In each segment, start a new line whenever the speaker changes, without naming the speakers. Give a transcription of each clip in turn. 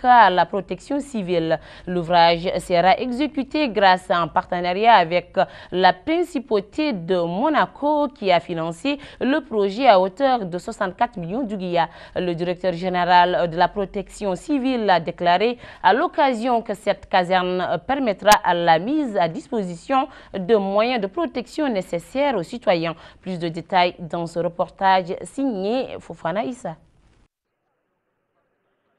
à la protection civile. L'ouvrage sera exécuté grâce à un partenariat avec la Principauté de Monaco qui a financé le projet à hauteur de 64 millions d'ouguiyas. Le directeur général de la protection civile a déclaré à l'occasion que cette caserne permettra à la mise à disposition de moyens de protection nécessaires aux citoyens. Plus de détails dans ce reportage signé Fofana Issa.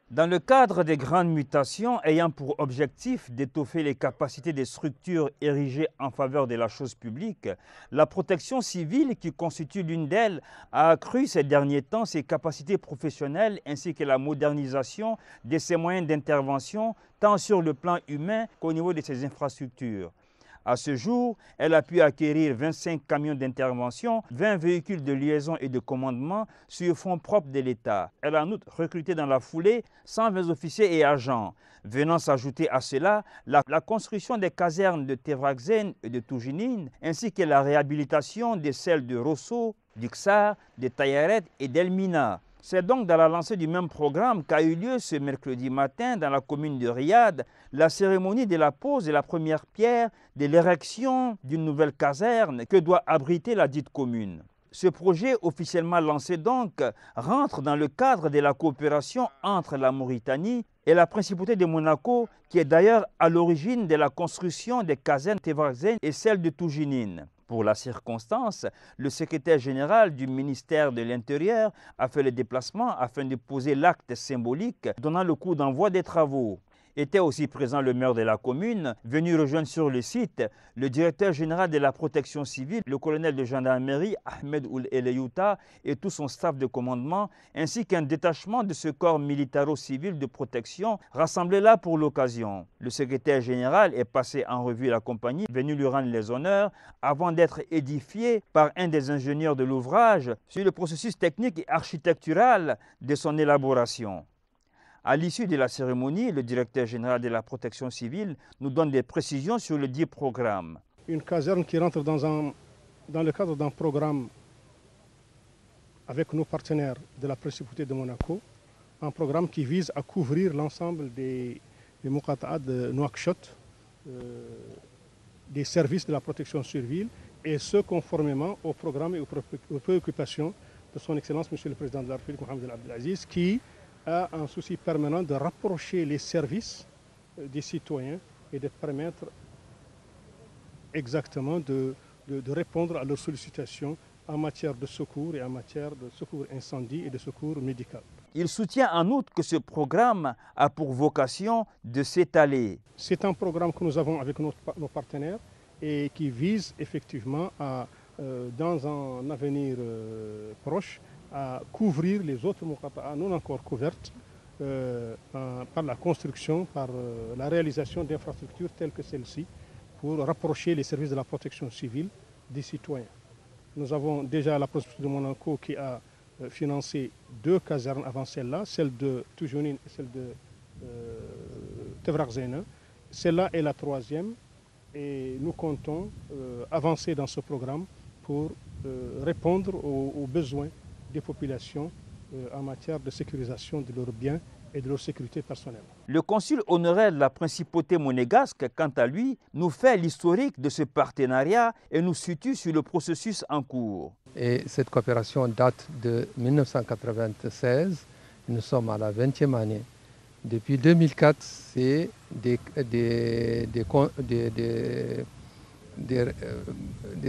Dans le cadre des grandes mutations ayant pour objectif d'étoffer les capacités des structures érigées en faveur de la chose publique, la protection civile, qui constitue l'une d'elles, a accru ces derniers temps ses capacités professionnelles ainsi que la modernisation de ses moyens d'intervention, tant sur le plan humain qu'au niveau de ses infrastructures. À ce jour, elle a pu acquérir 25 camions d'intervention, 20 véhicules de liaison et de commandement sur fonds propres de l'État. Elle a en outre recruté dans la foulée 120 officiers et agents. Venant s'ajouter à cela la construction des casernes de Tevrakzen et de Toujinine, ainsi que la réhabilitation des celles de Rosso, d'Ixar, de Tayaret et d'Elmina. C'est donc dans la lancée du même programme qu'a eu lieu ce mercredi matin dans la commune de Riyad la cérémonie de la pose de la première pierre de l'érection d'une nouvelle caserne que doit abriter la dite commune. Ce projet, officiellement lancé donc, rentre dans le cadre de la coopération entre la Mauritanie et la Principauté de Monaco, qui est d'ailleurs à l'origine de la construction des casernes Tevrakzen et celle de Toujinine. Pour la circonstance, le secrétaire général du ministère de l'Intérieur a fait le déplacement afin de poser l'acte symbolique donnant le coup d'envoi des travaux. Était aussi présent le maire de la commune, venu rejoindre sur le site le directeur général de la protection civile, le colonel de gendarmerie Ahmed Ould Eleyouta et tout son staff de commandement, ainsi qu'un détachement de ce corps militaro-civil de protection rassemblé là pour l'occasion. Le secrétaire général est passé en revue la compagnie, venu lui rendre les honneurs avant d'être édifié par un des ingénieurs de l'ouvrage sur le processus technique et architectural de son élaboration. À l'issue de la cérémonie, le directeur général de la protection civile nous donne des précisions sur le dit programme.
Une caserne qui rentre dans le cadre d'un programme avec nos partenaires de la Principauté de Monaco, un programme qui vise à couvrir l'ensemble des Muqata'a de Nouakchott, des services de la protection civile, et ce conformément au programme et aux préoccupations de son Excellence Monsieur le Président de la République, Mohamed El Abdelaziz, qui a un souci permanent de rapprocher les services des citoyens et de permettre exactement de répondre à leurs sollicitations en matière de secours et en matière de secours incendie et de secours médical.
Il soutient en outre que ce programme a pour vocation de s'étaler.
C'est un programme que nous avons avec nos partenaires et qui vise effectivement à, dans un avenir proche, à couvrir les autres Muqata'a non encore couvertes par la construction, par la réalisation d'infrastructures telles que celle-ci pour rapprocher les services de la protection civile des citoyens. Nous avons déjà la Principauté de Monaco qui a financé 2 casernes avant celle-là, celle de Toujinine et celle de Tevrakzen. Celle-là est la 3e et nous comptons avancer dans ce programme pour répondre aux besoins des populations en matière de sécurisation de leurs biens et de leur sécurité personnelle.
Le consul honoraire de la Principauté monégasque, quant à lui, nous fait l'historique de ce partenariat et nous situe sur le processus en cours.
Et cette coopération date de 1996, nous sommes à la 20e année. Depuis 2004, c'est des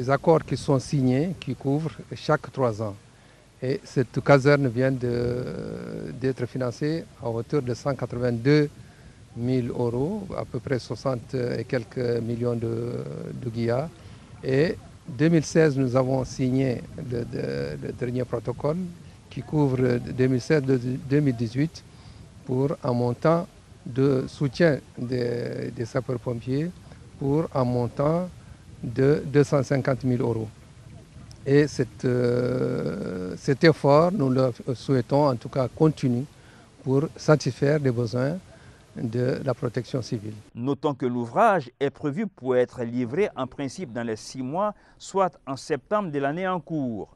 accords qui sont signés, qui couvrent chaque 3 ans. Et cette caserne vient d'être financée à hauteur de 182 000 €, à peu près 60 et quelques millions de guillas. Et en 2016, nous avons signé le dernier protocole qui couvre 2016-2018 pour un montant de soutien des sapeurs-pompiers pour un montant de 250 000 €. Et cet effort, nous le souhaitons en tout cas continu pour satisfaire les besoins de la protection civile.
Notons que l'ouvrage est prévu pour être livré en principe dans les 6 mois, soit en septembre de l'année en cours.